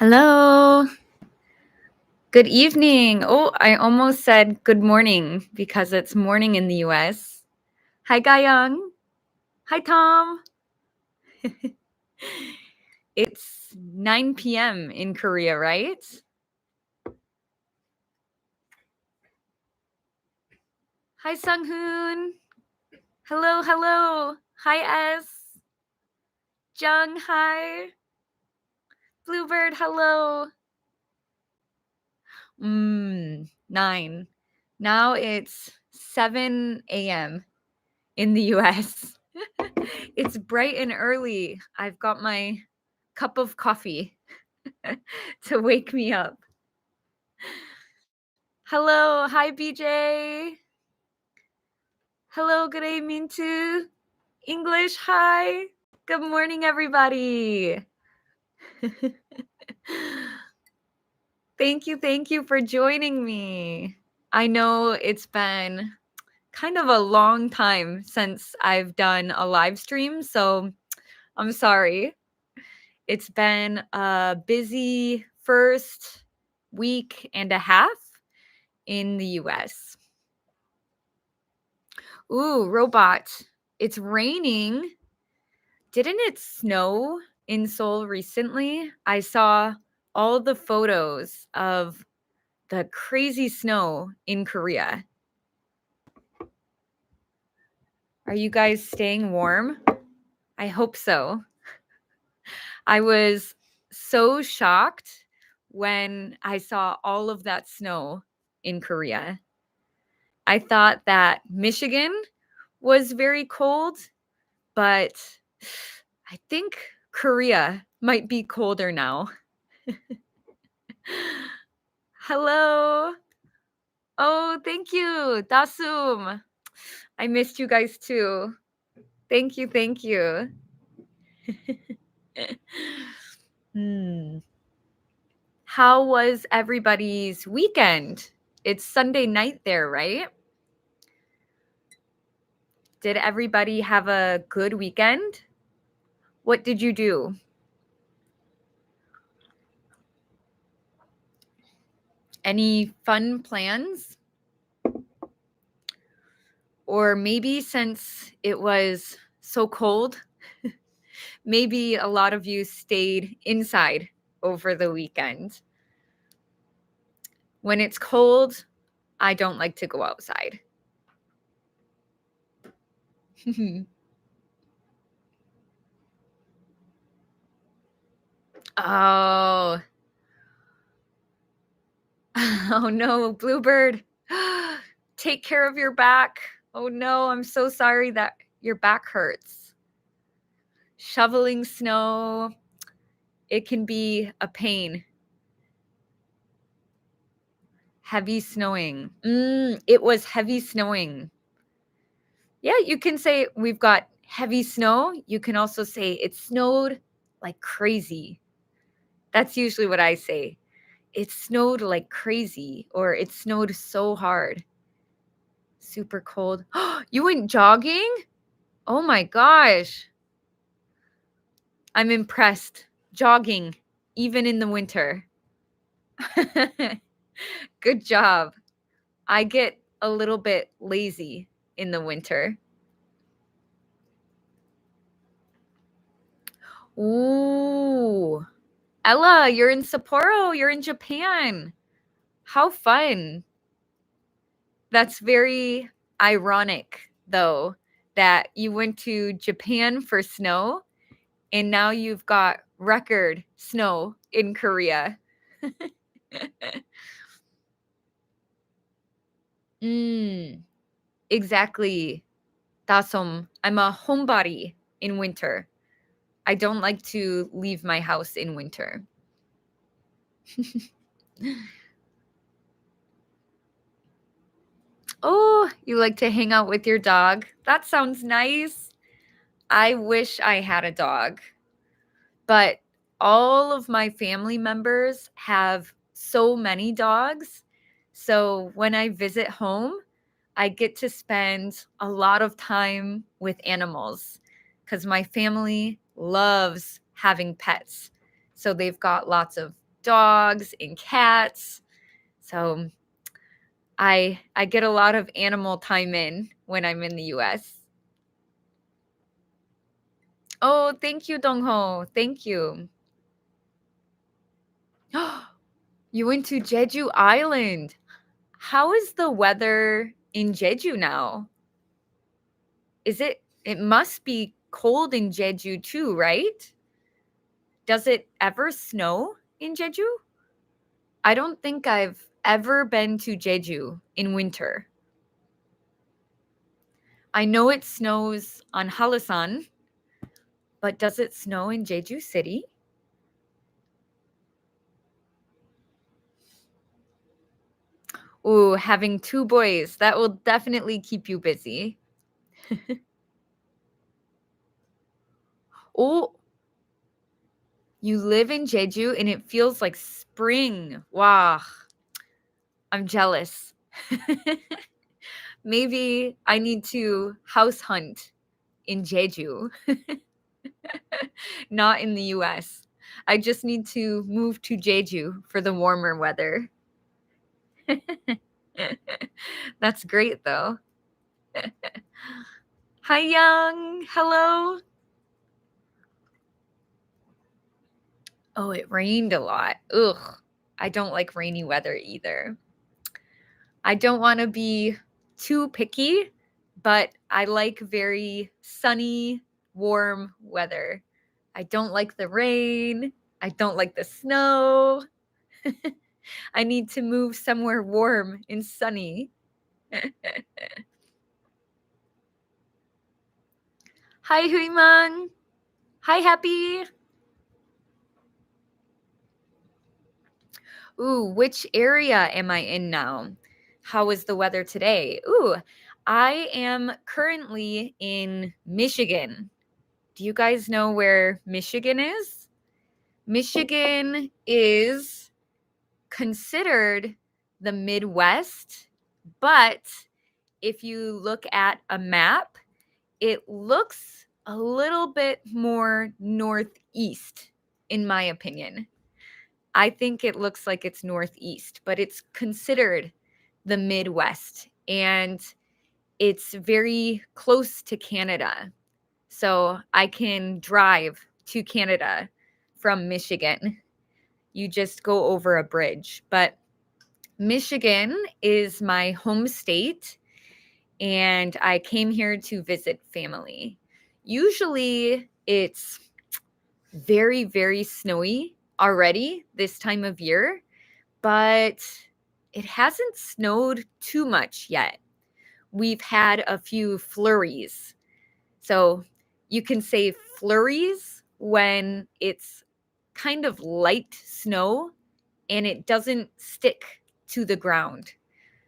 Hello. Good evening. Oh, I almost said good morning because it's morning in the US. Hi, Gayang. Hi, Tom. It's 9 p.m. in Korea, right? Hi, Sunghoon. Hello, hello. Hi, S. Jung, hi. Bluebird, hello. 9. Now it's 7 a.m. in the US. It's bright and early. I've got my cup of coffee to wake me up. Hello. Hi, BJ. Hello. Good evening to English. Hi. Good morning, everybody. Thank you. Thank you for joining me. I know it's been kind of a long time since I've done a live stream, so I'm sorry. It's been a busy first week and a half in the US. Ooh, robot. It's raining. Didn't it snow in Seoul recently? I saw all the photos of the crazy snow in Korea. Are you guys staying warm? I hope so. I was so shocked when I saw all of that snow in Korea. I thought that Michigan was very cold, but I think Korea might be colder now. Hello. Oh, thank you, Dasum. I missed you guys too. Thank you, thank you. How was everybody's weekend? It's Sunday night there, right? Did everybody have a good weekend? What did you do? Any fun plans? Or maybe since it was so cold, maybe a lot of you stayed inside over the weekend. When it's cold, I don't like to go outside. Oh. Oh no, Bluebird. Take care of your back. Oh no, I'm so sorry that your back hurts. Shoveling snow, it can be a pain. Heavy snowing. It was heavy snowing. Yeah, you can say we've got heavy snow. You can also say it snowed like crazy. That's usually what I say. It snowed like crazy, or it snowed so hard. Super cold. You went jogging? Oh my gosh. I'm impressed. Jogging, even in the winter. Good job. I get a little bit lazy in the winter. Ooh. Ella, you're in Sapporo. You're in Japan. How fun. That's very ironic, though, that you went to Japan for snow and now you've got record snow in Korea. Exactly. Dasom. I'm a homebody in winter. I don't like to leave my house in winter. Oh, you like to hang out with your dog? That sounds nice. I wish I had a dog, but all of my family members have so many dogs. So when I visit home, I get to spend a lot of time with animals because my family loves having pets. So they've got lots of dogs and cats. So I get a lot of animal time in when I'm in the US. Oh, thank you, Dongho. Thank you. You went to Jeju Island. How is the weather in Jeju now? It must be cold in Jeju too, right? Does it ever snow in Jeju? I don't think I've ever been to Jeju in winter. I know it snows on Halasan, but does it snow in Jeju City? Ooh, having two boys, that will definitely keep you busy. Oh, you live in Jeju and it feels like spring. Wow, I'm jealous. Maybe I need to house hunt in Jeju, not in the US. I just need to move to Jeju for the warmer weather. That's great though. Hi, Young. Hello. Oh, it rained a lot. Ugh. I don't like rainy weather either. I don't want to be too picky, but I like very sunny, warm weather. I don't like the rain. I don't like the snow. I need to move somewhere warm and sunny. Hi, Huimang. Hi, Happy. Ooh, which area am I in now? How is the weather today? Ooh, I am currently in Michigan. Do you guys know where Michigan is? Michigan is considered the Midwest, but if you look at a map, it looks a little bit more northeast, in my opinion. I think it looks like it's northeast, but it's considered the Midwest and it's very close to Canada. So I can drive to Canada from Michigan. You just go over a bridge. But Michigan is my home state, and I came here to visit family. Usually it's very, very snowy already this time of year, but it hasn't snowed too much yet. We've had a few flurries. So you can say flurries when it's kind of light snow and it doesn't stick to the ground.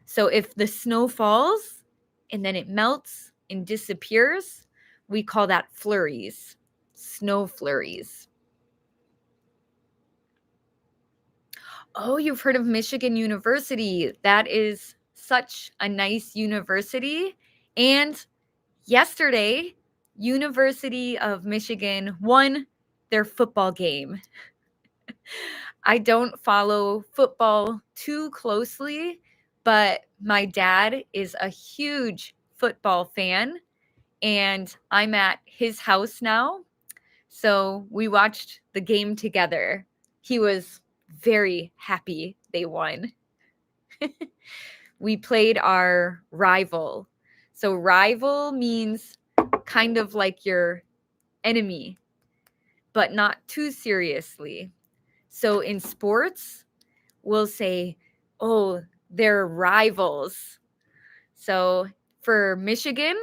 So if the snow falls and then it melts and disappears, we call that flurries, snow flurries. Oh, you've heard of Michigan University. That is such a nice university. And yesterday, University of Michigan won their football game. I don't follow football too closely, but my dad is a huge football fan, and I'm at his house now. So we watched the game together. He was very happy they won. We played our rival. So, rival means kind of like your enemy, but not too seriously. So, in sports, we'll say, oh, they're rivals. So, for Michigan,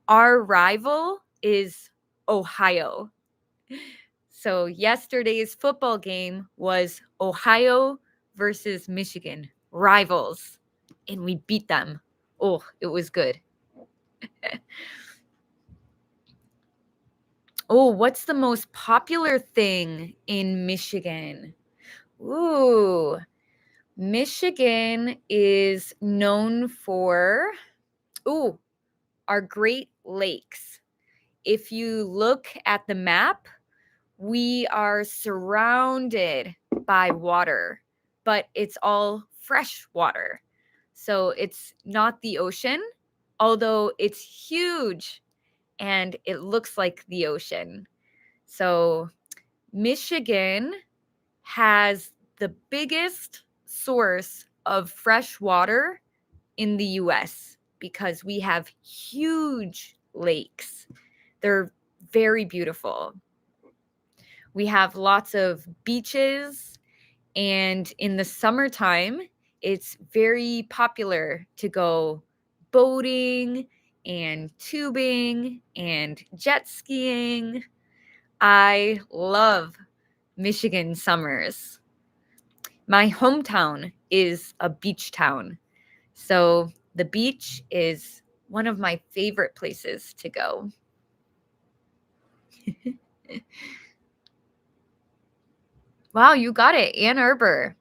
our rival is Ohio. So, yesterday's football game was Ohio versus Michigan, rivals, and we beat them. Oh, it was good. Oh, what's the most popular thing in Michigan? Ooh, Michigan is known for, ooh, our Great Lakes. If you look at the map, we are surrounded by water, but it's all fresh water. So it's not the ocean, although it's huge and it looks like the ocean. So Michigan has the biggest source of fresh water in the US because we have huge lakes. They're very beautiful. We have lots of beaches, and in the summertime, it's very popular to go boating and tubing and jet skiing. I love Michigan summers. My hometown is a beach town. So the beach is one of my favorite places to go. Wow, you got it. Ann Arbor,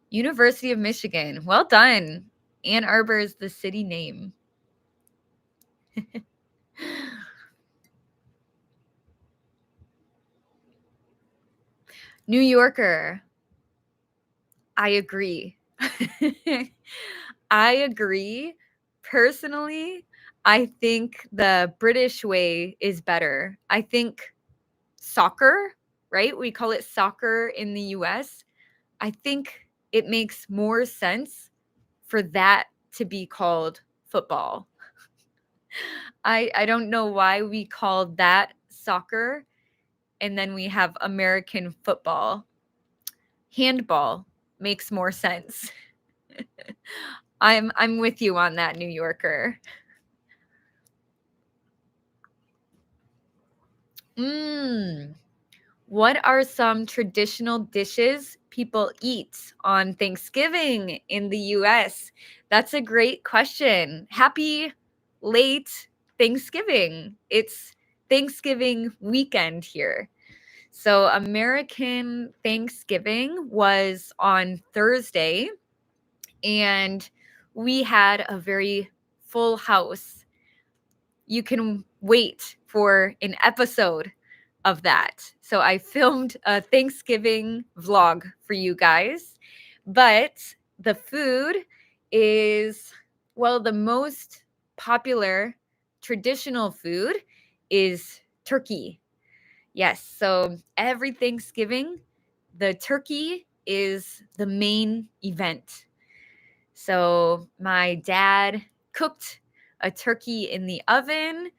University of Michigan. Well done. Ann Arbor is the city name. New Yorker. I agree. I agree. Personally, I think the British way is better. I think soccer, right? We call it soccer in the US. I think it makes more sense for that to be called football. I don't know why we called that soccer and then we have American football. Handball makes more sense. I'm with you on that, New Yorker. Mm. What are some traditional dishes people eat on Thanksgiving in the US? That's a great question. Happy late Thanksgiving. It's Thanksgiving weekend here. So, American Thanksgiving was on Thursday, and we had a very full house. You can wait for an episode of that. So I filmed a Thanksgiving vlog for you guys. But the food is, well, the most popular traditional food is turkey. Yes. So every Thanksgiving, the turkey is the main event. So my dad cooked a turkey in the oven,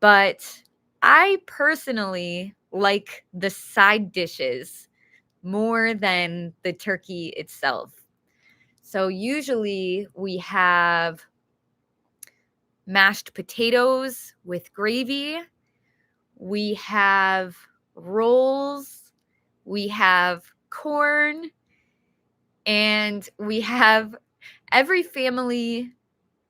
but I personally like the side dishes more than the turkey itself. So usually we have mashed potatoes with gravy, we have rolls, we have corn, and we have every family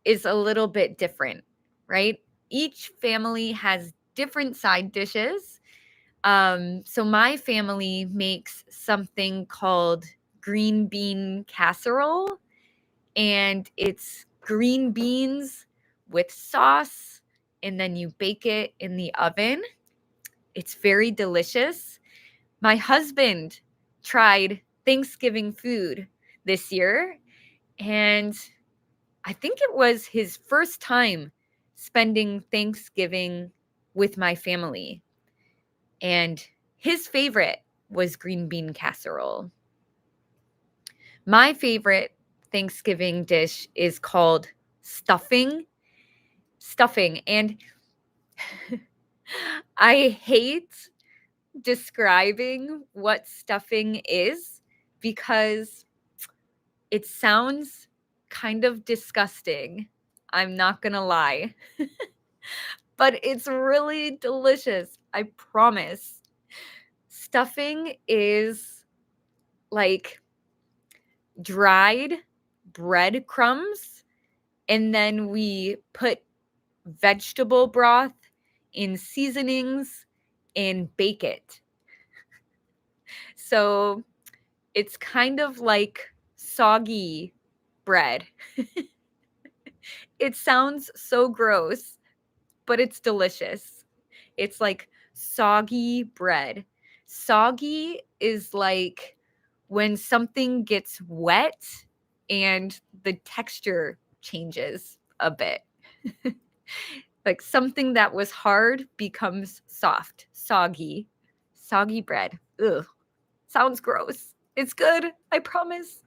is a little bit different, right? Each family has different side dishes. So my family makes something called green bean casserole, and it's green beans with sauce, and then you bake it in the oven. It's very delicious. My husband tried Thanksgiving food this year, and I think it was his first time spending Thanksgiving with my family. And his favorite was green bean casserole. My favorite Thanksgiving dish is called stuffing. Stuffing. And I hate describing what stuffing is because it sounds kind of disgusting. I'm not going to lie. But it's really delicious. I promise. Stuffing is like dried breadcrumbs, and then we put vegetable broth in seasonings and bake it. So it's kind of like soggy bread. It sounds so gross, but it's delicious. It's like soggy bread. Soggy is like when something gets wet and the texture changes a bit. Like something that was hard becomes soft, soggy bread. Ugh, sounds gross. It's good, I promise.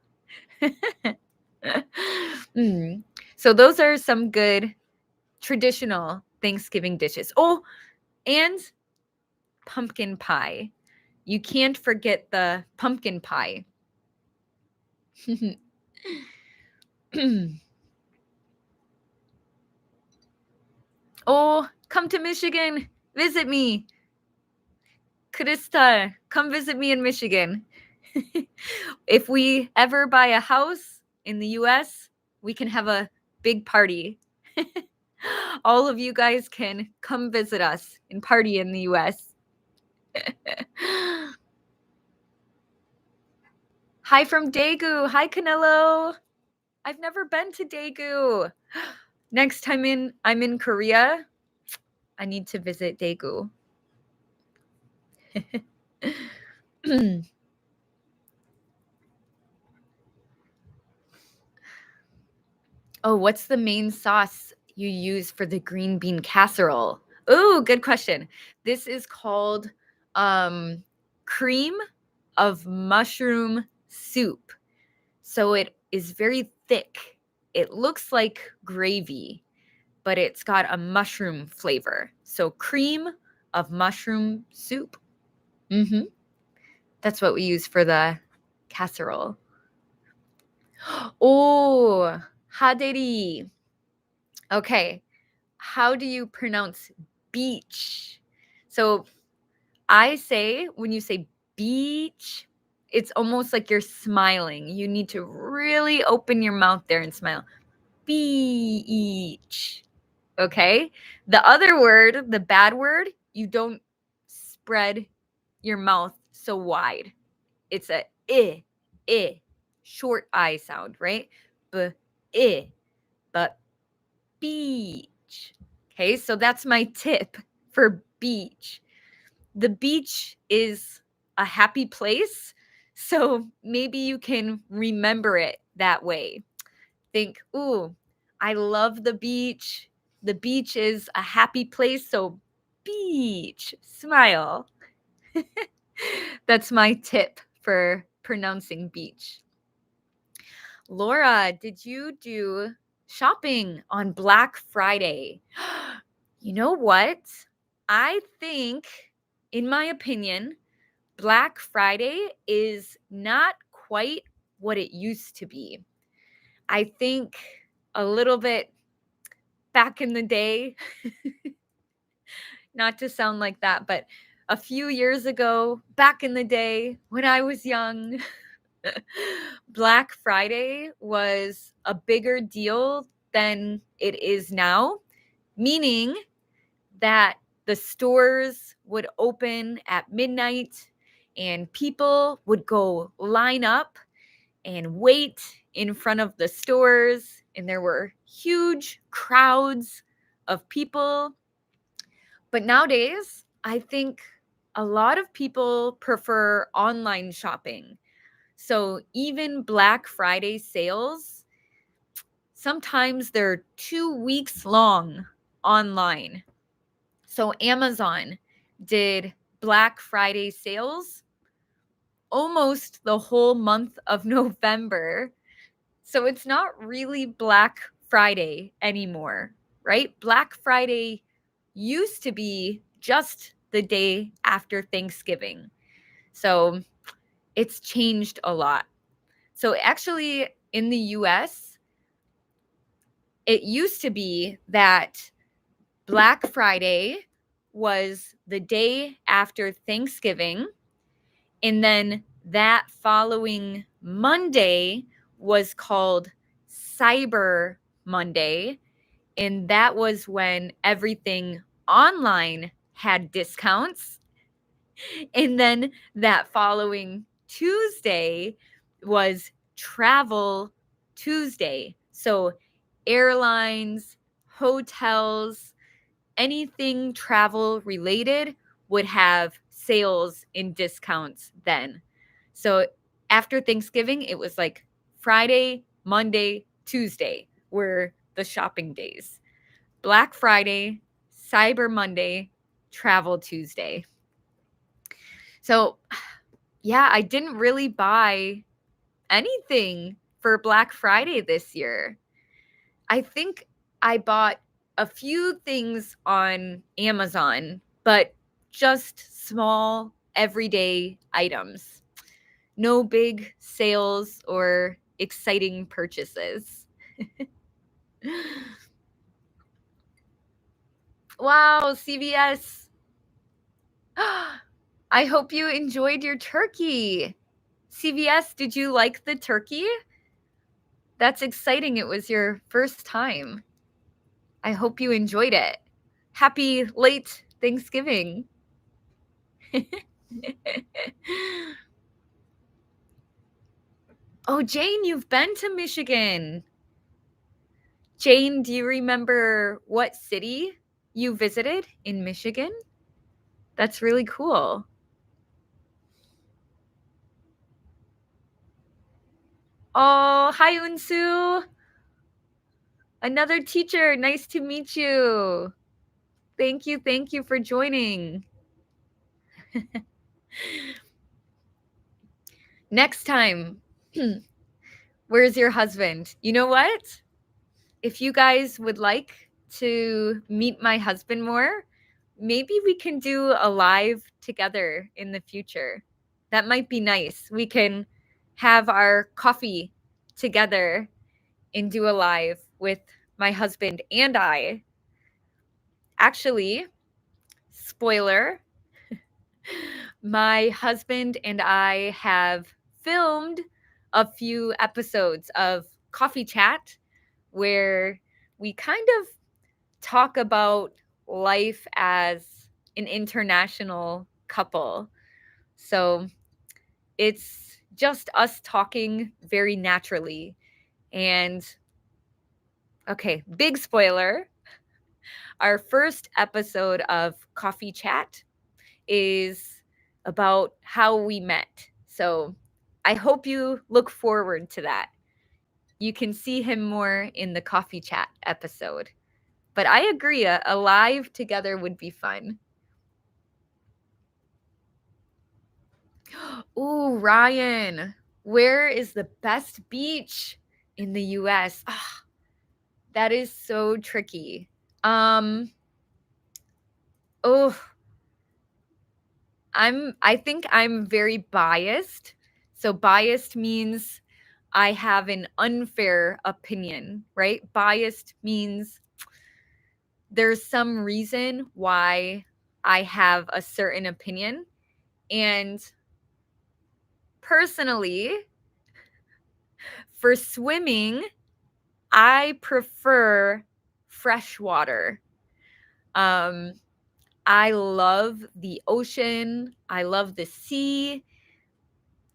Mm. So those are some good traditional Thanksgiving dishes. Oh, and pumpkin pie. You can't forget the pumpkin pie. Oh, come to Michigan. Visit me. Krista, come visit me in Michigan. If we ever buy a house in the US, we can have a big party. All of you guys can come visit us and party in the US. Hi from Daegu. Hi, Canelo. I've never been to Daegu. Next time I'm in Korea, I need to visit Daegu. Oh, what's the main sauce you use for the green bean casserole? Oh, good question. This is called cream of mushroom soup. So it is very thick. It looks like gravy, but it's got a mushroom flavor. So cream of mushroom soup. Mm-hmm. That's what we use for the casserole. Oh, haderi. Okay. How do you pronounce beach? So I say, when you say beach, it's almost like you're smiling. You need to really open your mouth there and smile. Beach. Okay? The other word, the bad word, you don't spread your mouth so wide. It's a I, short I sound, right? I, but beach. Okay, so that's my tip for beach. The beach is a happy place, so maybe you can remember it that way. Think, ooh, I love the beach. The beach is a happy place, so beach, smile. That's my tip for pronouncing beach. Laura, did you do shopping on Black Friday? You know what? I think, in my opinion, Black Friday is not quite what it used to be. I think a little bit back in the day, not to sound like that, but a few years ago, back in the day when I was young, Black Friday was a bigger deal than it is now, meaning that the stores would open at midnight and people would go line up and wait in front of the stores, and there were huge crowds of people. But nowadays, I think a lot of people prefer online shopping. So even Black Friday sales, sometimes they're 2 weeks long online. So Amazon did Black Friday sales almost the whole month of November. So it's not really Black Friday anymore, right? Black Friday used to be just the day after Thanksgiving. So it's changed a lot. So actually in the US, it used to be that Black Friday was the day after Thanksgiving, and then that following Monday was called Cyber Monday, and that was when everything online had discounts. And then that following Tuesday was Travel Tuesday. So airlines, hotels, anything travel related would have sales and discounts then. So after Thanksgiving, it was like Friday, Monday, Tuesday were the shopping days. Black Friday, Cyber Monday, Travel Tuesday. So, yeah, I didn't really buy anything for Black Friday this year. I think I bought a few things on Amazon, but just small, everyday items. No big sales or exciting purchases. Wow, CVS. I hope you enjoyed your turkey. CVS, did you like the turkey? That's exciting. It was your first time. I hope you enjoyed it. Happy late Thanksgiving. Oh, Jane, you've been to Michigan. Jane, do you remember what city you visited in Michigan? That's really cool. Oh, hi, Unsu. Another teacher. Nice to meet you. Thank you for joining. Next time, where's your husband? You know what? If you guys would like to meet my husband more, maybe we can do a live together in the future. That might be nice. We can have our coffee together and do a live with my husband and I. Actually, spoiler, my husband and I have filmed a few episodes of Coffee Chat where we kind of talk about life as an international couple. So it's just us talking very naturally. And okay, big spoiler. Our first episode of Coffee Chat is about how we met. So I hope you look forward to that. You can see him more in the Coffee Chat episode. But I agree, a live together would be fun. Ooh, Ryan, where is the best beach in the US? Ah, that is so tricky. Oh, I think I'm very biased. So biased means I have an unfair opinion, right? Biased means there's some reason why I have a certain opinion. And personally, for swimming, I prefer fresh water. Um, I love the ocean. I love the sea.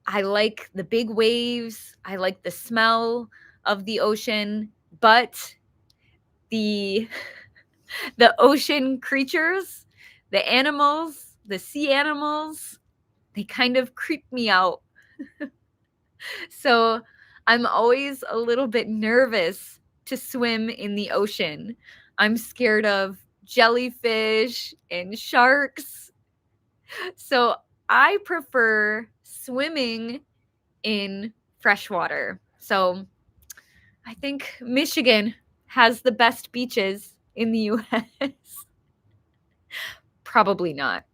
I like the big waves. I like the smell of the ocean, but the the ocean creatures, the animals, the sea animals, they kind of creep me out. So I'm always a little bit nervous to swim in the ocean. I'm scared of jellyfish and sharks. So I prefer swimming in freshwater. So I think Michigan has the best beaches in the US. Probably not.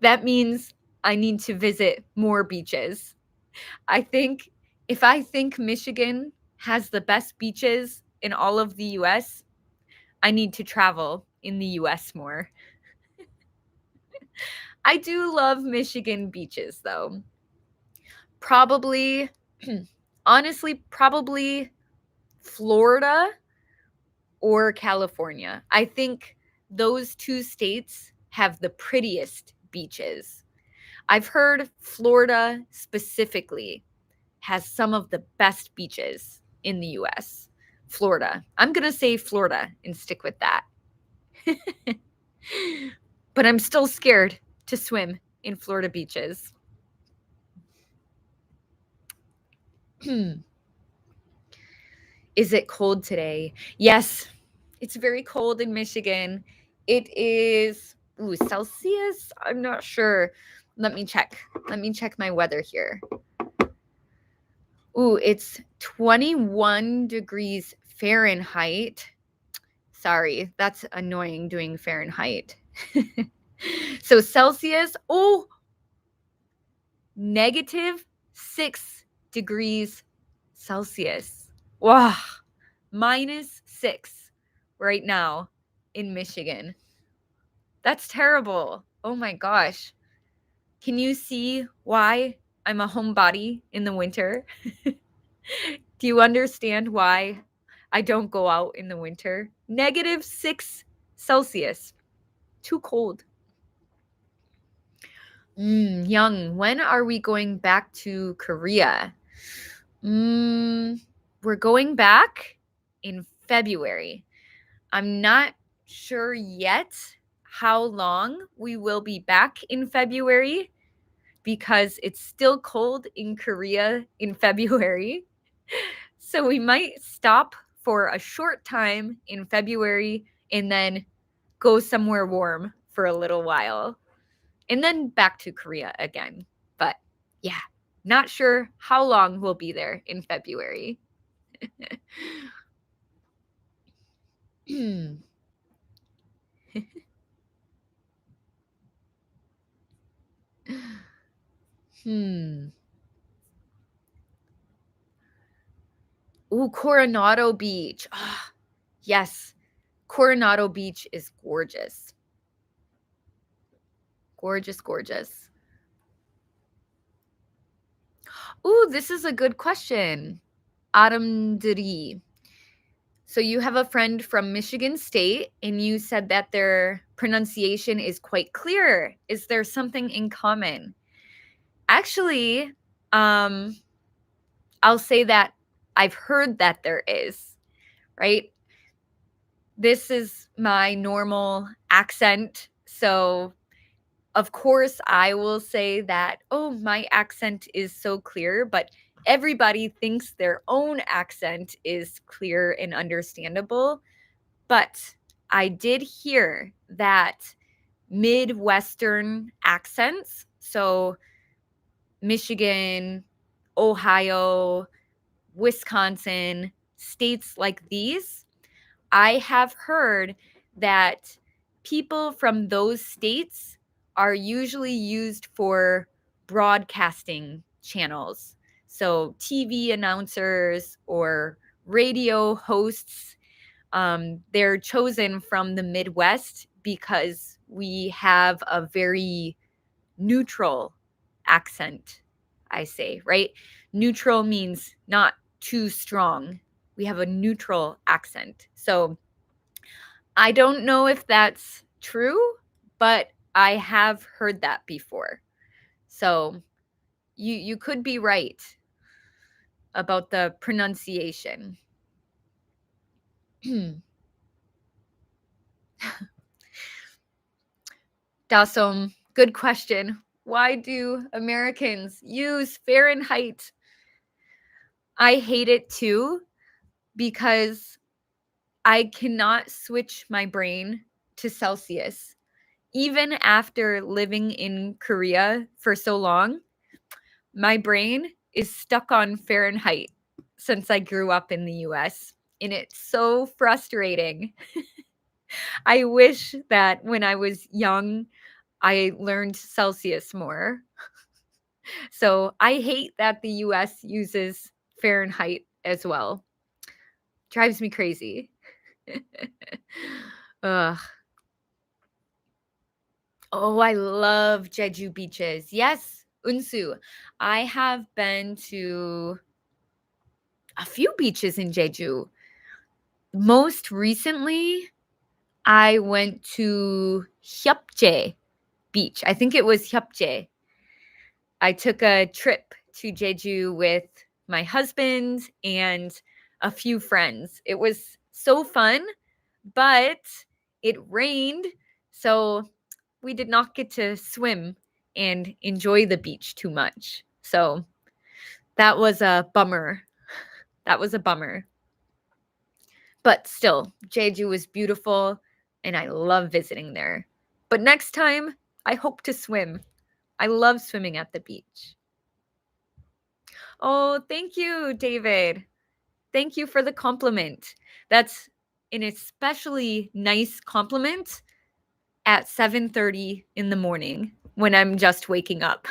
That means I need to visit more beaches. I think Michigan has the best beaches in all of the US, I need to travel in the US more. I do love Michigan beaches though. Probably, honestly, probably Florida or California. I think those two states have the prettiest beaches. I've heard Florida specifically has some of the best beaches in the US. Florida. I'm going to say Florida and stick with that. But I'm still scared to swim in Florida beaches. Is it cold today? Yes, it's very cold in Michigan. It is, Celsius? I'm not sure. Let me check. Let me check my weather here. It's 21 degrees Fahrenheit. Sorry, that's annoying doing Fahrenheit. So Celsius, -6 degrees Celsius. Wow, -6 right now in Michigan. That's terrible. Oh my gosh. Can you see why I'm a homebody in the winter? Do you understand why I don't go out in the winter? -6 Celsius. Too cold. Young, when are we going back to Korea? We're going back in February. I'm not sure yet how long we will be back in February because it's still cold in Korea in February. So we might stop for a short time in February and then go somewhere warm for a little while and then back to Korea again. But yeah, not sure how long we'll be there in February. hmm. Coronado Beach. Yes, Coronado Beach is gorgeous. Gorgeous, gorgeous. This is a good question. Adam Diri. So you have a friend from Michigan State, and you said that their pronunciation is quite clear. Is there something in common? Actually, I'll say that I've heard that there is, right? This is my normal accent. So, of course, I will say that, my accent is so clear, but everybody thinks their own accent is clear and understandable. But I did hear that Midwestern accents, so Michigan, Ohio, Wisconsin, states like these, I have heard that people from those states are usually used for broadcasting channels. So TV announcers or radio hosts, they're chosen from the Midwest because we have a very neutral accent, I say, right? Neutral means not too strong. We have a neutral accent. So I don't know if that's true, but I have heard that before. So you could be right about the pronunciation. Dasom, good question. Why do Americans use Fahrenheit? I hate it too because I cannot switch my brain to Celsius. Even after living in Korea for so long, my brain is stuck on Fahrenheit since I grew up in the US. And it's so frustrating. I wish that when I was young, I learned Celsius more. So I hate that the US uses Fahrenheit as well. Drives me crazy. Ugh. Oh, I love Jeju beaches. Yes, Unsu. I have been to a few beaches in Jeju. Most recently, I went to Hyupje Beach. I think it was Hyupje. I took a trip to Jeju with my husband and a few friends. It was so fun, but it rained, so we did not get to swim and enjoy the beach too much. So That was a bummer. That was a bummer. But still, Jeju was beautiful and I love visiting there. But next time, I hope to swim. I love swimming at the beach. Oh, thank you, David. Thank you for the compliment. That's an especially nice compliment at 7:30 in the morning when I'm just waking up.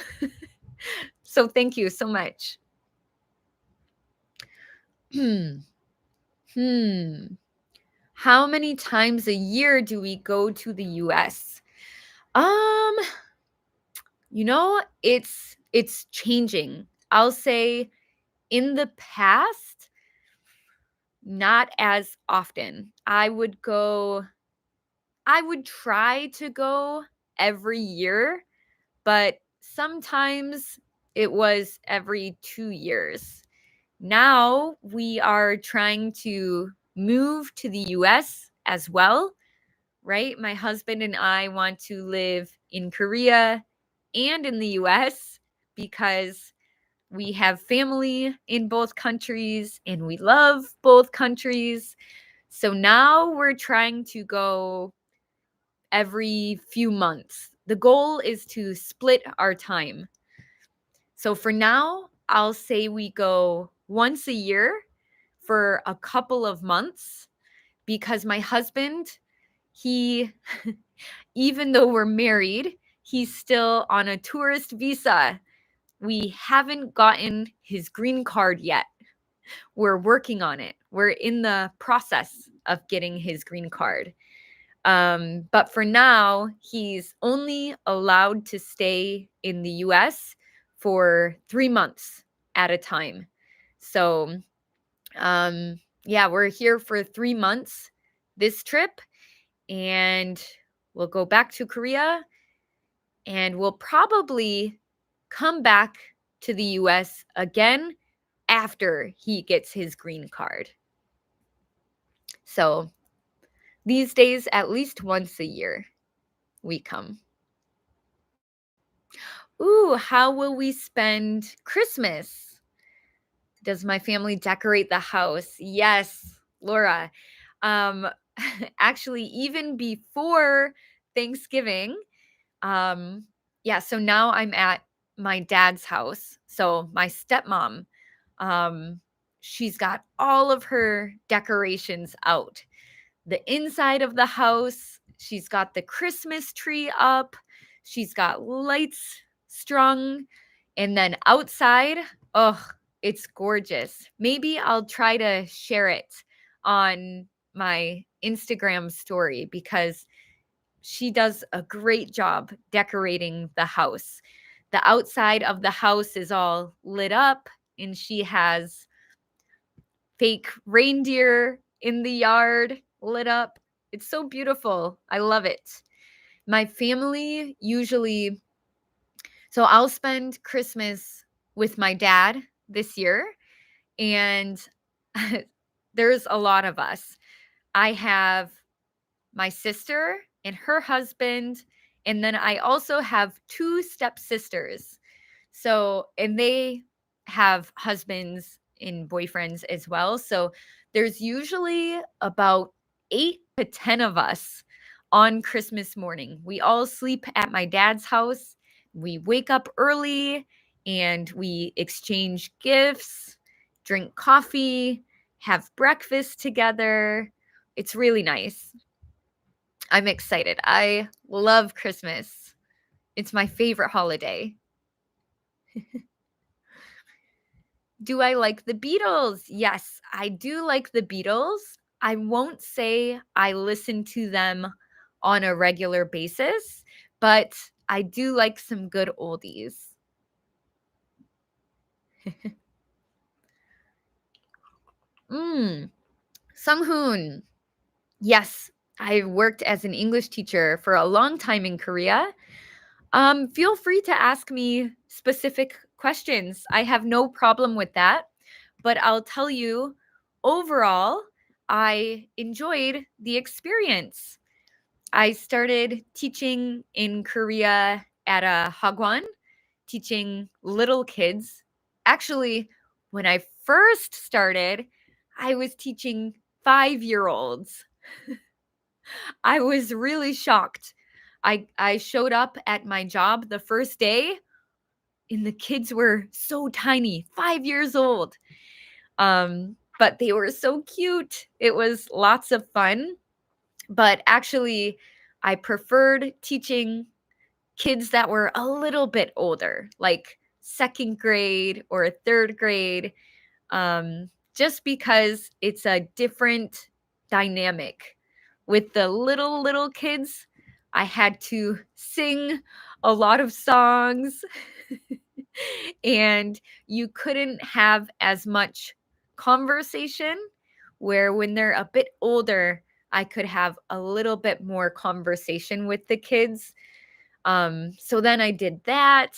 So thank you so much. Hmm. Hmm. How many times a year do we go to the US? Um, it's changing. I'll say in the past, not as often. I would try to go every year, but sometimes it was every 2 years. Now we are trying to move to the US as well, right? My husband and I want to live in Korea and in the US because we have family in both countries and we love both countries. So now we're trying to go every few months. The goal is to split our time. So for now, I'll say we go once a year for a couple of months because my husband, he, even though we're married, he's still on a tourist visa. We haven't gotten his green card yet. We're working on it. We're in the process of getting his green card. But for now, he's only allowed to stay in the US for 3 months at a time. So, yeah, we're here for 3 months this trip, and we'll go back to Korea, and we'll probably come back to the US again after he gets his green card. So, these days, at least once a year, we come. Ooh, how will we spend Christmas? Does my family decorate the house? Yes, Laura. Um, actually, even before Thanksgiving, um, yeah, so now I'm at my dad's house. So my stepmom, um, she's got all of her decorations out. The inside of the house, she's got the Christmas tree up, she's got lights strung, and then outside, oh, it's gorgeous. Maybe I'll try to share it on my Instagram story because she does a great job decorating the house. The outside of the house is all lit up, and she has fake reindeer in the yard lit up. It's so beautiful. I love it. My family usually, so I'll spend Christmas with my dad this year, and there's a lot of us. I have my sister and her husband, and then I also have two stepsisters. So, and they have husbands and boyfriends as well. So, there's usually about 8 to 10 of us on Christmas morning. We all sleep at my dad's house. We wake up early and we exchange gifts, drink coffee, have breakfast together. It's really nice. I'm excited. I love Christmas. It's my favorite holiday. Do I like the Beatles? Yes, I do like the Beatles. I won't say I listen to them on a regular basis, but I do like some good oldies. Mm, Sunghoon. Yes, I worked as an English teacher for a long time in Korea. Feel free to ask me specific questions. I have no problem with that. But I'll tell you, overall, I enjoyed the experience. I started teaching in Korea at a hagwon, teaching little kids. Actually, When I first started, I was teaching 5-year-olds. I was really shocked. I showed up at my job the first day, and the kids were so tiny, 5 years old. But they were so cute. It was lots of fun, but actually, I preferred teaching kids that were a little bit older, like 2nd grade or 3rd grade, just because it's a different dynamic. With the little kids, I had to sing a lot of songs, and you couldn't have as much conversation. Where when they're a bit older, I could have a little bit more conversation with the kids. So then I did that,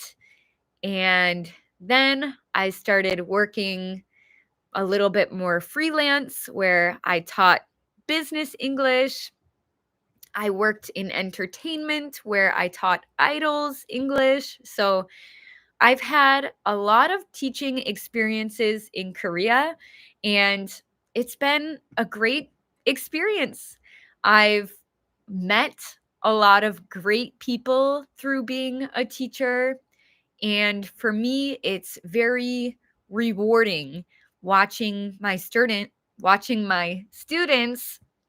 and then I started working a little bit more freelance where I taught business English. I worked in entertainment where I taught idols English. So I've had a lot of teaching experiences in Korea, and it's been a great experience. I've met a lot of great people through being a teacher. And for me, it's very rewarding watching my students.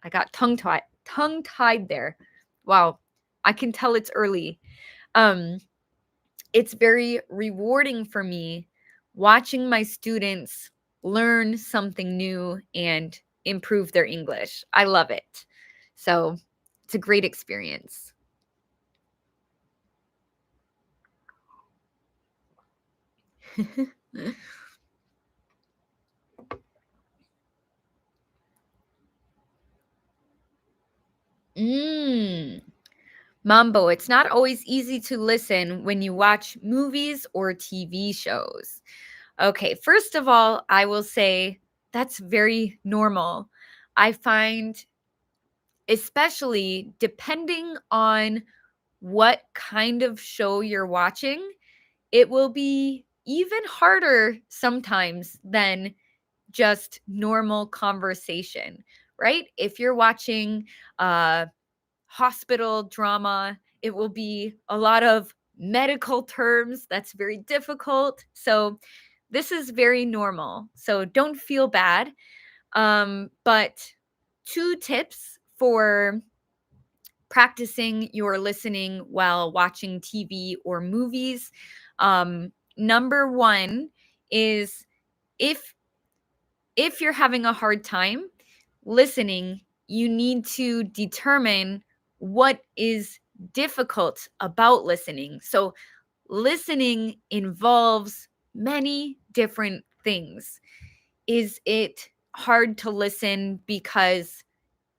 I got tongue tied there. Wow, I can tell it's early. Um, it's very rewarding for me watching my students learn something new and improve their English. I love it. So it's a great experience. mm. Mambo, it's not always easy to listen when you watch movies or TV shows. Okay, first of all, I will say that's very normal. I find, especially depending on what kind of show you're watching, it will be even harder sometimes than just normal conversation, right? If you're watching hospital drama, it will be a lot of medical terms that's very difficult. So, this is very normal. So, don't feel bad. But two tips for practicing your listening while watching TV or movies. Number one is if if you're having a hard time listening, you need to determine what is difficult about listening. So, listening involves many different things. Is it hard to listen because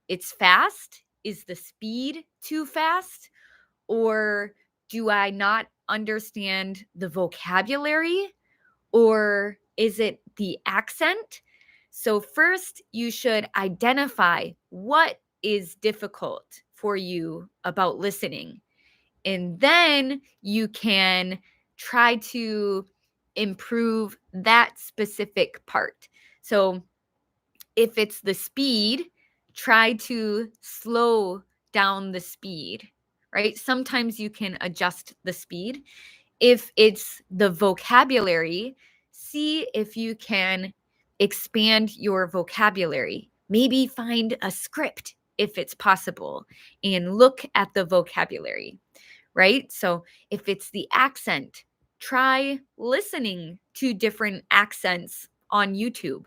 it's fast? Is the speed too fast? Or do I not understand the vocabulary? Or is it the accent? So, first, you should identify what is difficult for you about listening. And then you can try to improve that specific part. So, if it's the speed, try to slow down the speed, right? Sometimes you can adjust the speed. If it's the vocabulary, see if you can expand your vocabulary. Maybe find a script if it's possible and look at the vocabulary, right? So if it's the accent, try listening to different accents on YouTube.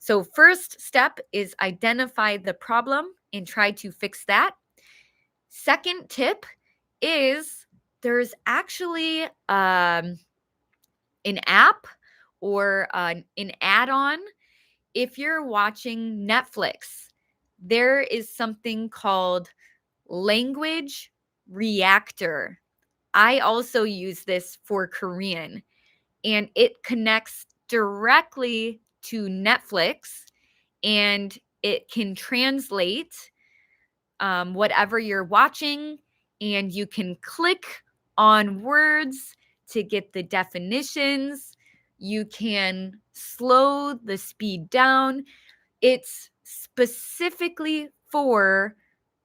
So, first step is identify the problem and try to fix that. Second tip is there's actually an app or an add on. If you're watching Netflix, there is something called Language Reactor. I also use this for Korean, and it connects directly to Netflix, and it can translate whatever you're watching, and you can click on words to get the definitions. You can slow the speed down. It's specifically for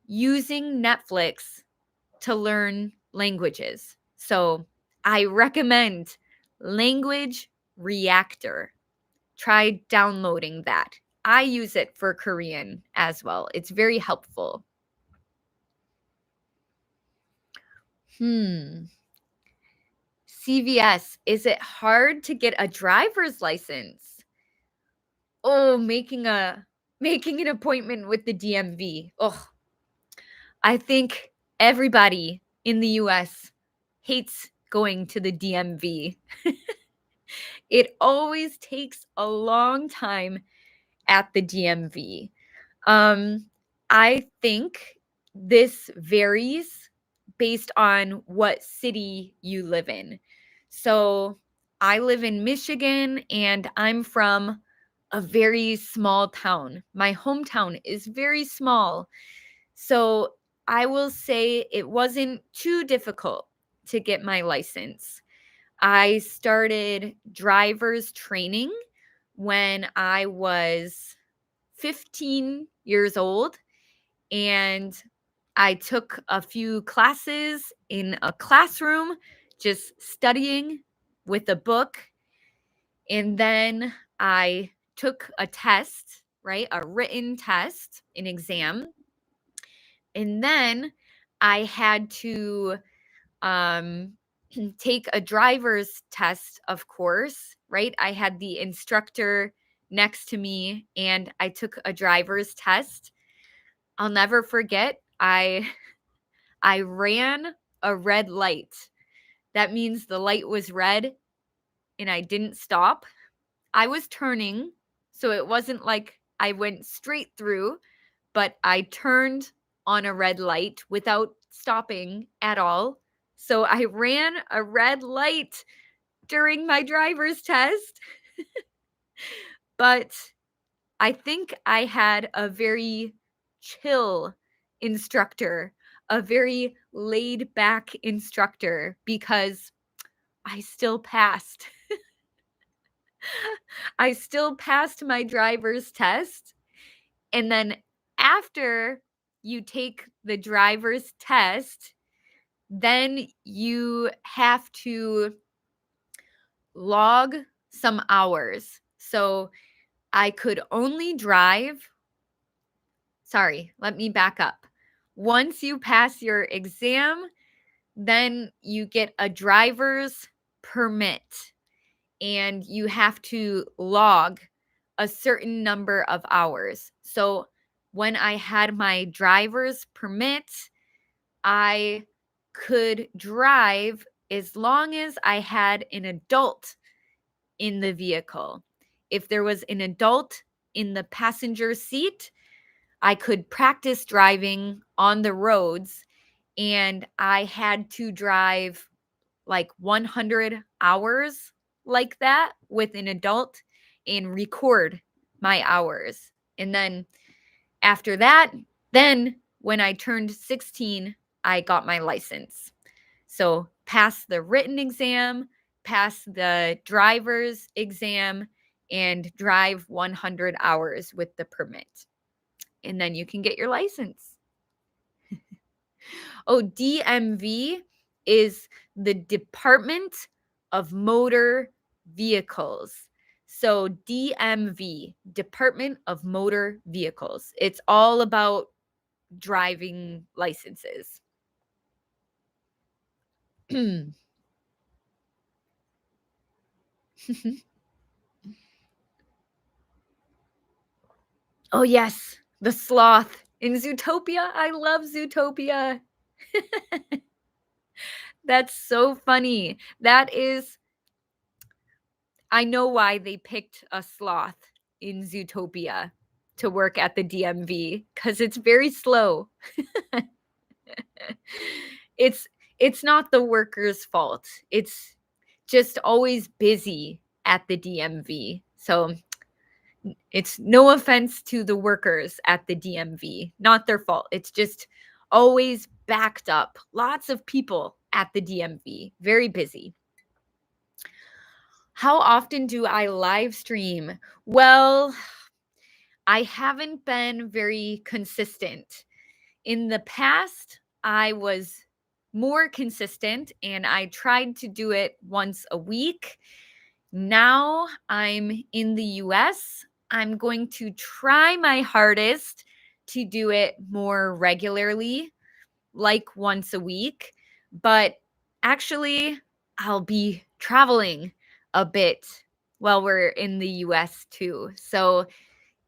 using Netflix to learn languages. So I recommend Language Reactor. Try downloading that. I use it for Korean as well. It's very helpful. CVS, is it hard to get a driver's license? Oh, making an appointment with the DMV. Oh, I think everybody in the US hates going to the DMV. It always takes a long time at the DMV. Um, I think this varies based on what city you live in. So I live in Michigan and I'm from a very small town. My hometown is very small. So I will say it wasn't too difficult to get my license. I started driver's training when I was 15 years old, and I took a few classes in a classroom, just studying with a book. And then I took a test, right? A written test, an exam. And then I had to um, take a driver's test, of course, right? I had the instructor next to me and I took a driver's test. I'll never forget. I ran a red light. That means the light was red and I didn't stop. I was turning, so it wasn't like I went straight through, but I turned on a red light without stopping at all. So I ran a red light during my driver's test. But I think I had a very chill instructor, a very laid back instructor, because I still passed. I still passed my driver's test. And then after you take the driver's test, then you have to log some hours. So I could only drive. Sorry, let me back up. Once you pass your exam, then you get a driver's permit and you have to log a certain number of hours. So when I had my driver's permit, I could drive as long as I had an adult in the vehicle. If there was an adult in the passenger seat, I could practice driving on the roads, and I had to drive like 100 hours like that with an adult and record my hours. And then after that, then when I turned 16, I got my license. So pass the written exam, pass the driver's exam, and drive 100 hours with the permit. And then you can get your license. Oh, DMV is the Department of Motor Vehicles. So DMV, Department of Motor Vehicles. It's all about driving licenses. Oh, yes, the sloth in Zootopia. I love Zootopia. That's so funny. I know why they picked a sloth in Zootopia to work at the DMV, because it's very slow. It's not the workers' fault. It's just always busy at the DMV. So it's no offense to the workers at the DMV, not their fault. It's just always backed up. Lots of people at the DMV, very busy. How often do I live stream? Well, I haven't been very consistent. In the past, I was more consistent and I tried to do it once a week. Now I'm in the US. I'm going to try my hardest to do it more regularly, like once a week. But actually, I'll be traveling a bit while we're in the US too. So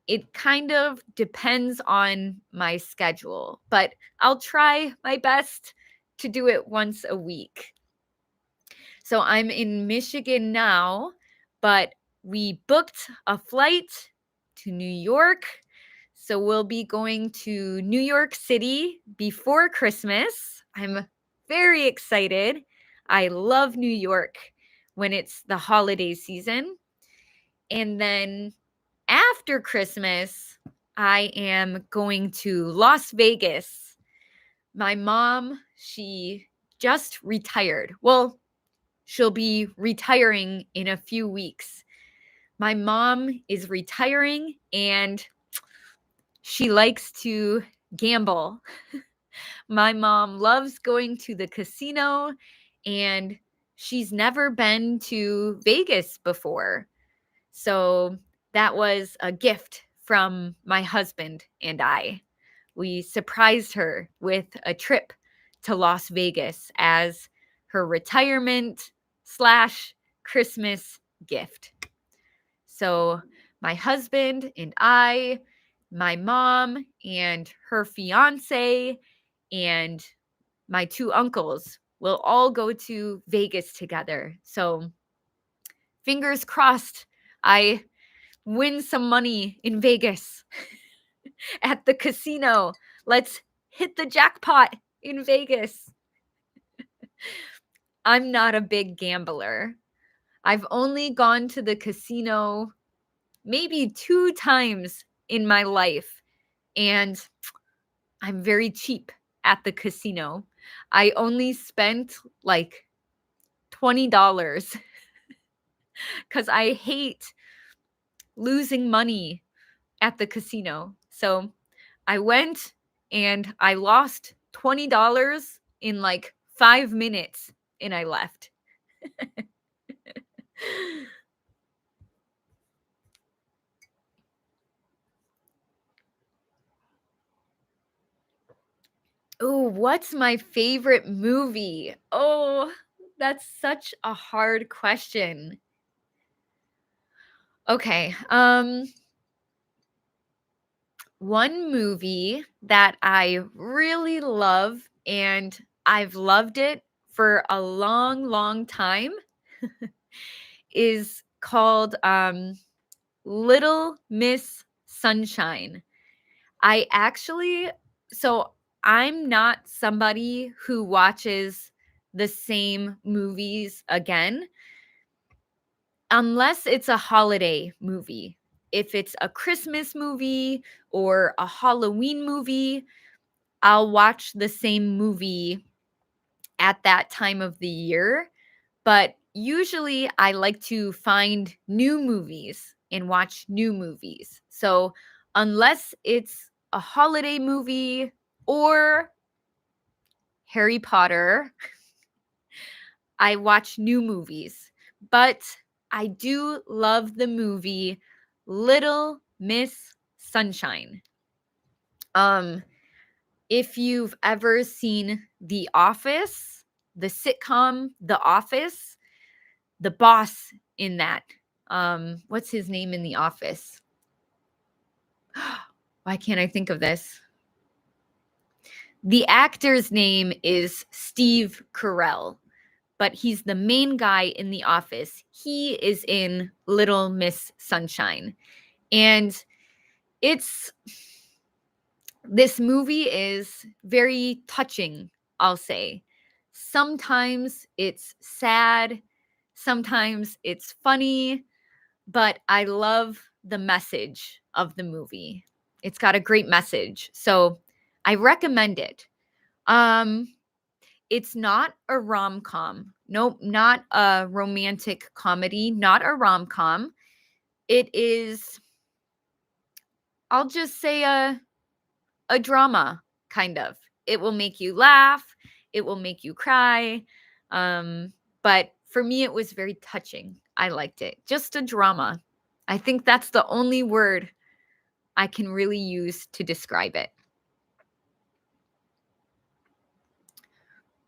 it kind of depends on my schedule, but I'll try my best to do it once a week. So I'm in Michigan now, but we booked a flight to New York. So we'll be going to New York City before Christmas. I'm very excited. I love New York when it's the holiday season. And then after Christmas, I am going to Las Vegas. My mom, she just retired. Well, she'll be retiring in a few weeks. My mom is retiring and she likes to gamble. My mom loves going to the casino and she's never been to Vegas before. So that was a gift from my husband and I. We surprised her with a trip to Las Vegas as her retirement slash Christmas gift. So my husband and I, my mom and her fiance, and my two uncles will all go to Vegas together. So fingers crossed, I win some money in Vegas at the casino. Let's hit the jackpot in Vegas. I'm not a big gambler. I've only gone to the casino maybe 2 times in my life, and I'm very cheap at the casino. I only spent like $20 because I hate losing money at the casino. So I went and I lost $20 in like 5 minutes and I left. Oh, what's my favorite movie? Oh, that's such a hard question. Okay, one movie that I really love and I've loved it for a long, long time is called Little Miss Sunshine. I actually, so I'm not somebody who watches the same movies again unless it's a holiday movie. If it's a Christmas movie or a Halloween movie, I'll watch the same movie at that time of the year. But usually I like to find new movies and watch new movies. So unless it's a holiday movie or Harry Potter, I watch new movies. But I do love the movie Little Miss Sunshine. If you've ever seen The Office, the sitcom The Office, the boss in that, what's his name in The Office? Why can't I think of this? The actor's name is Steve Carell, but he's the main guy in The Office. He is in Little Miss Sunshine. And it's this movie is very touching, I'll say. Sometimes it's sad, sometimes it's funny, but I love the message of the movie. It's got a great message. So I recommend it. It's not a rom-com. Nope, not a romantic comedy, not a rom-com. It is, I'll just say a drama, kind of. It will make you laugh, it will make you cry, but for me, it was very touching. I liked it. Just a drama. I think that's the only word I can really use to describe it.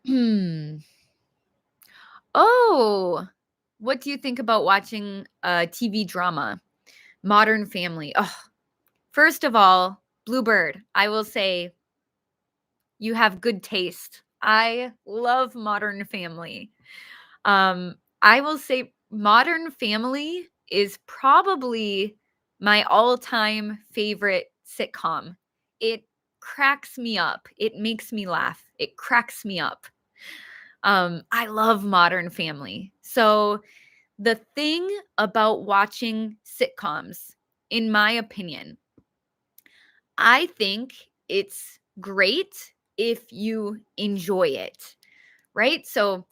Hmm. Oh, what do you think about watching a TV drama? Modern Family. Oh, first of all, Bluebird, I will say you have good taste. I love Modern Family. I will say Modern Family is probably my all-time favorite sitcom. It cracks me up. It makes me laugh. It cracks me up. I love Modern Family. So the thing about watching sitcoms, in my opinion, I think it's great if you enjoy it, right? So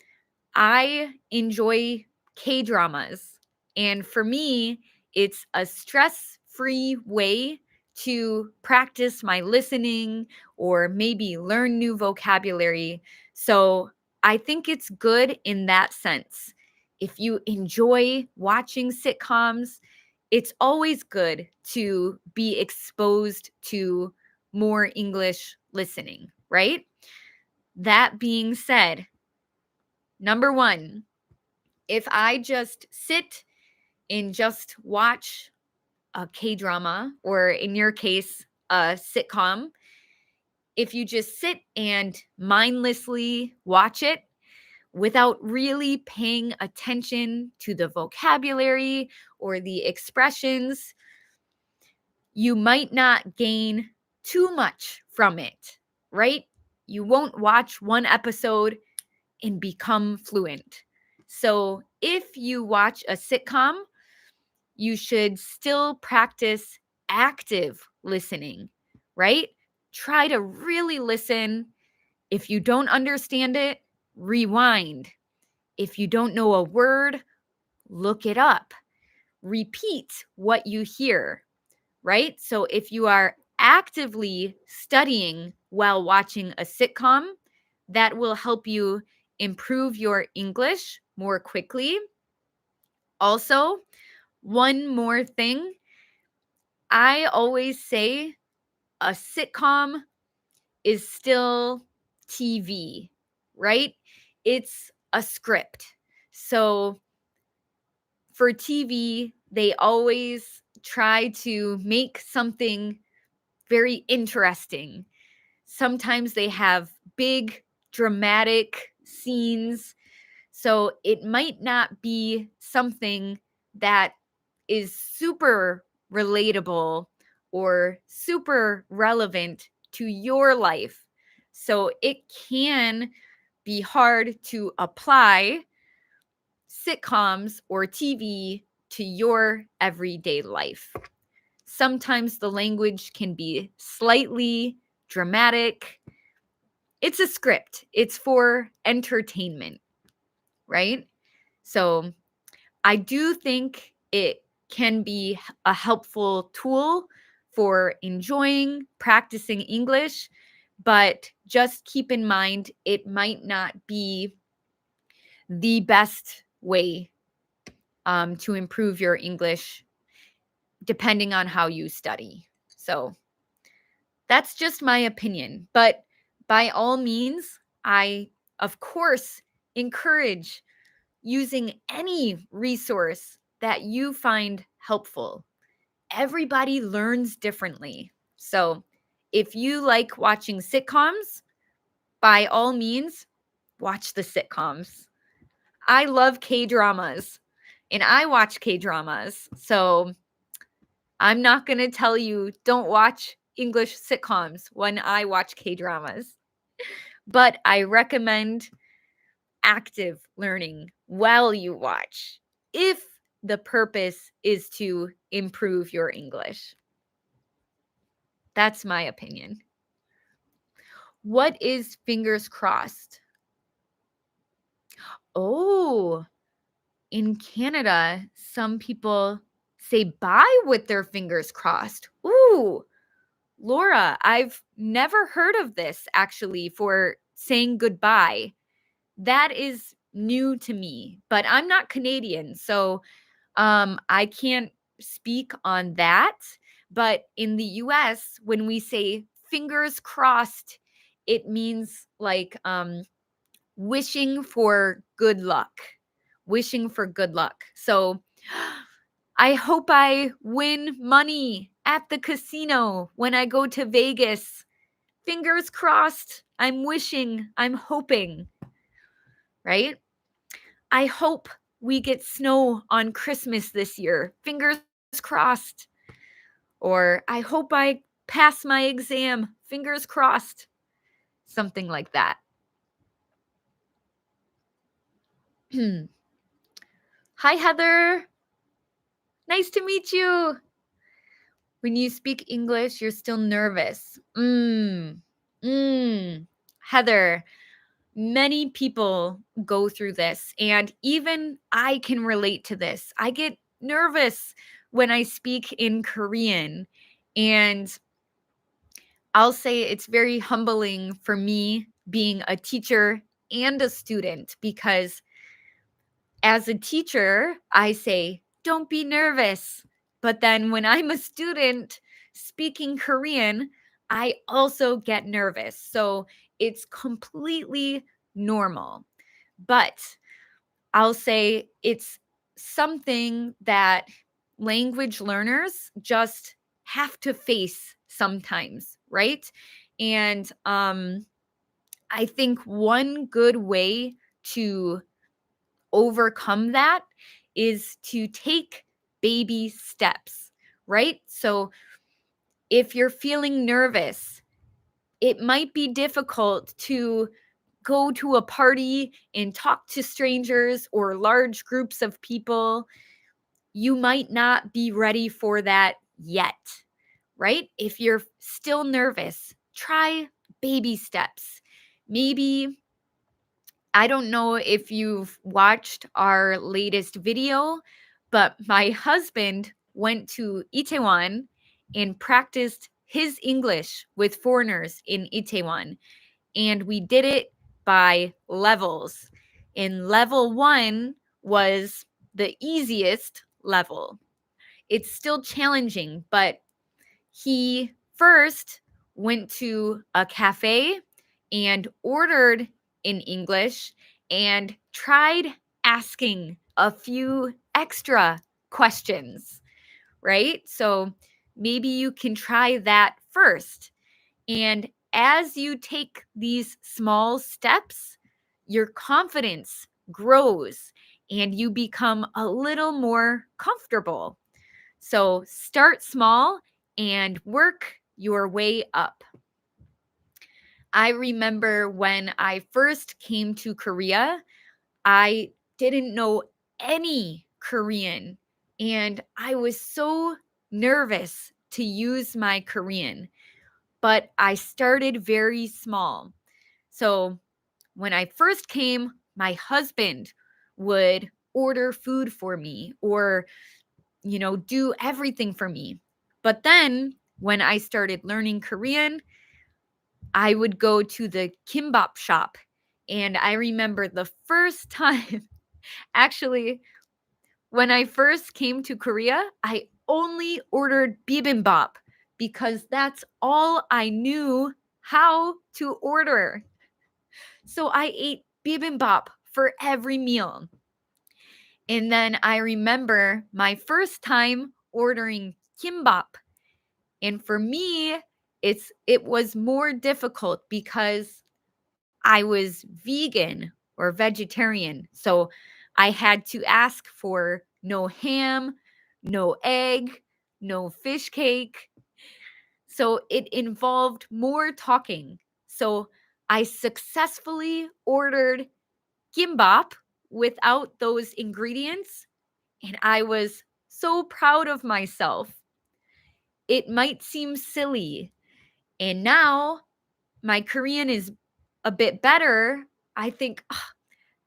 I enjoy K dramas. And for me, it's a stress free way to practice my listening or maybe learn new vocabulary. So I think it's good in that sense. If you enjoy watching sitcoms, it's always good to be exposed to more English listening, right? That being said, number one, if I just sit and just watch a K drama, or in your case, a sitcom, if you just sit and mindlessly watch it without really paying attention to the vocabulary or the expressions, you might not gain too much from it, right? You won't watch one episode and become fluent. So if you watch a sitcom, you should still practice active listening, right? Try to really listen. If you don't understand it, rewind. If you don't know a word, look it up. Repeat what you hear, right? So if you are actively studying while watching a sitcom, that will help you improve your English more quickly. Also, one more thing, I always say a sitcom is still TV, right? It's a script. So for TV, they always try to make something very interesting. Sometimes they have big dramatic scenes. So it might not be something that is super relatable or super relevant to your life. So it can be hard to apply sitcoms or TV to your everyday life. Sometimes the language can be slightly dramatic. It's a script, it's for entertainment, right? So I do think it can be a helpful tool for enjoying practicing English, but just keep in mind it might not be the best way to improve your English depending on how you study. So that's just my opinion. But by all means, I, of course, encourage using any resource that you find helpful. Everybody learns differently. So if you like watching sitcoms, by all means, watch the sitcoms. I love K dramas and I watch K dramas. So I'm not going to tell you don't watch English sitcoms when I watch K dramas, but I recommend active learning while you watch if the purpose is to improve your English. That's my opinion. What is fingers crossed? Oh, in Canada, some people say bye with their fingers crossed. Ooh, Laura, I've never heard of this actually for saying goodbye. That is new to me, but I'm not Canadian, so I can't speak on that. But in the US, when we say fingers crossed, it means like wishing for good luck. Wishing for good luck. So I hope I win money at the casino when I go to Vegas. Fingers crossed. I'm wishing, I'm hoping, right? I hope we get snow on Christmas this year. Fingers crossed. Or I hope I pass my exam. Fingers crossed. Something like that. Hi, Heather. Nice to meet you. When you speak English, you're still nervous. Heather, many people go through this, and even I can relate to this. I get nervous when I speak in Korean, and I'll say it's very humbling for me being a teacher and a student because as a teacher, I say, don't be nervous. But then when I'm a student speaking Korean, I also get nervous. So it's completely normal. But I'll say it's something that language learners just have to face sometimes, right? And I think one good way to overcome that is to take baby steps, right? So if you're feeling nervous, it might be difficult to go to a party and talk to strangers or large groups of people. You might not be ready for that yet, right? If you're still nervous, try baby steps. Maybe I don't know if you've watched our latest video, but my husband went to Itaewon and practiced his English with foreigners in Itaewon. And we did it by levels. And level 1 was the easiest level. It's still challenging, but he first went to a cafe and ordered in English and tried asking a few extra questions, right? So maybe you can try that first. And as you take these small steps, your confidence grows and you become a little more comfortable. So start small and work your way up. I remember when I first came to Korea, I didn't know any Korean, and I was so nervous to use my Korean, but I started very small. So when I first came, my husband would order food for me or do everything for me. But then when I started learning Korean, I would go to the kimbap shop. And I remember the first time, actually, when I first came to Korea, I only ordered bibimbap because that's all I knew how to order. So I ate bibimbap for every meal. And then I remember my first time ordering kimbap. And for me, it was more difficult because I was vegan or vegetarian. So I had to ask for no ham, no egg, no fish cake. So it involved more talking. So I successfully ordered kimbap without those ingredients, and I was so proud of myself. It might seem silly, and now my Korean is a bit better. I think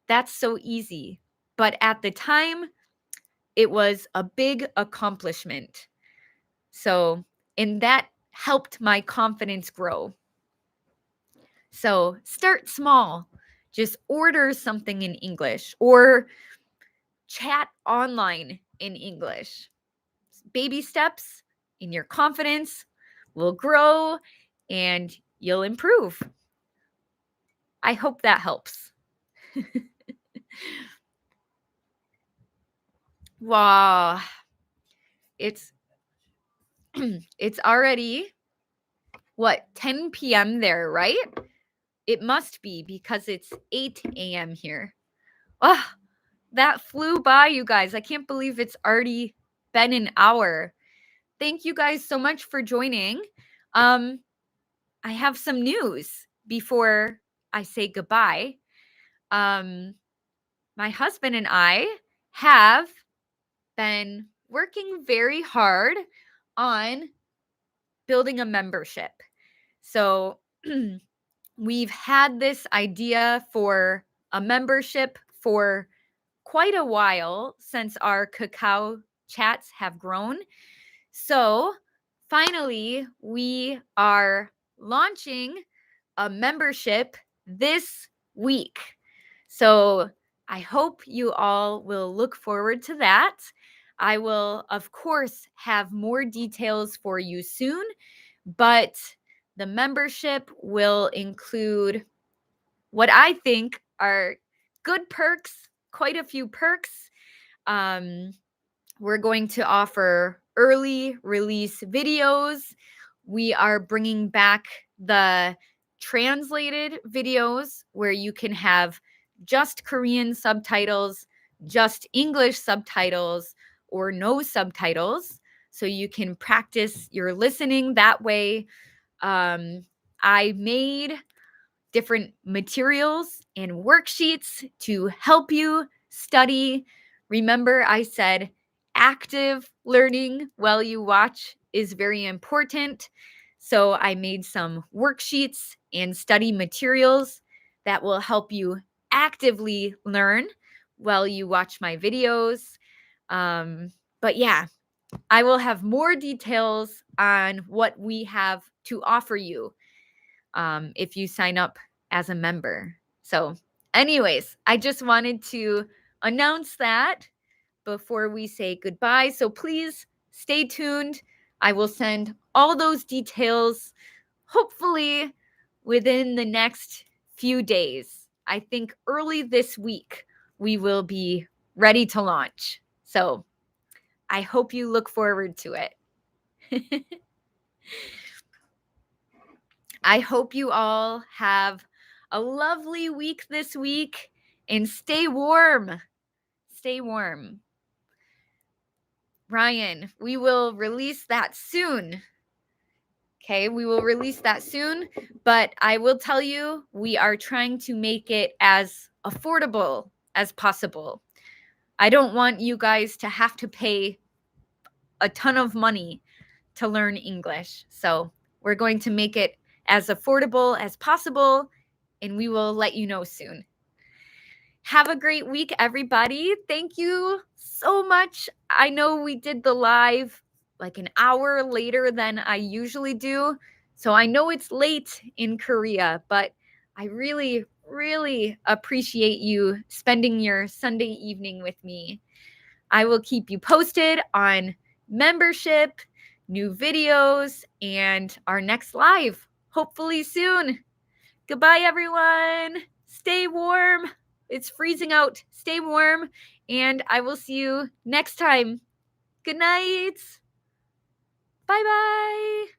That's so easy. But at the time, it was a big accomplishment. So, and that helped my confidence grow. So, start small. Just order something in English or chat online in English. Baby steps in your confidence will grow and you'll improve. I hope that helps. Wow. It's it's already what 10 p.m. there, right? It must be because it's 8 a.m. here. Oh, that flew by, you guys. I can't believe it's already been an hour. Thank you guys so much for joining. I have some news before I say goodbye. My husband and I have been working very hard on building a membership. So we've had this idea for a membership for quite a while since our cacao chats have grown. So finally, we are launching a membership this week. So I hope you all will look forward to that. I will, of course, have more details for you soon, but the membership will include what I think are good perks, quite a few perks. We're going to offer early release videos. We are bringing back the translated videos where you can have just Korean subtitles, just English subtitles, or no subtitles. So you can practice your listening that way. I made different materials and worksheets to help you study. Remember, I said active learning while you watch is very important. So I made some worksheets and study materials that will help you actively learn while you watch my videos. But yeah, I will have more details on what we have to offer you if you sign up as a member. So, anyways, I just wanted to announce that before we say goodbye. So, please stay tuned. I will send all those details hopefully within the next few days. I think early this week we will be ready to launch. So, I hope you look forward to it. I hope you all have a lovely week this week and stay warm. Stay warm. Ryan, we will release that soon. Okay, we will release that soon, but I will tell you, we are trying to make it as affordable as possible. I don't want you guys to have to pay a ton of money to learn English. So we're going to make it as affordable as possible, and we will let you know soon. Have a great week, everybody. Thank you so much. I know we did the live like an hour later than I usually do. So I know it's late in Korea, but I really, really appreciate you spending your Sunday evening with me. I will keep you posted on membership, new videos, and our next live, hopefully soon. Goodbye, everyone. Stay warm. It's freezing out. Stay warm, and I will see you next time. Good night. Bye bye.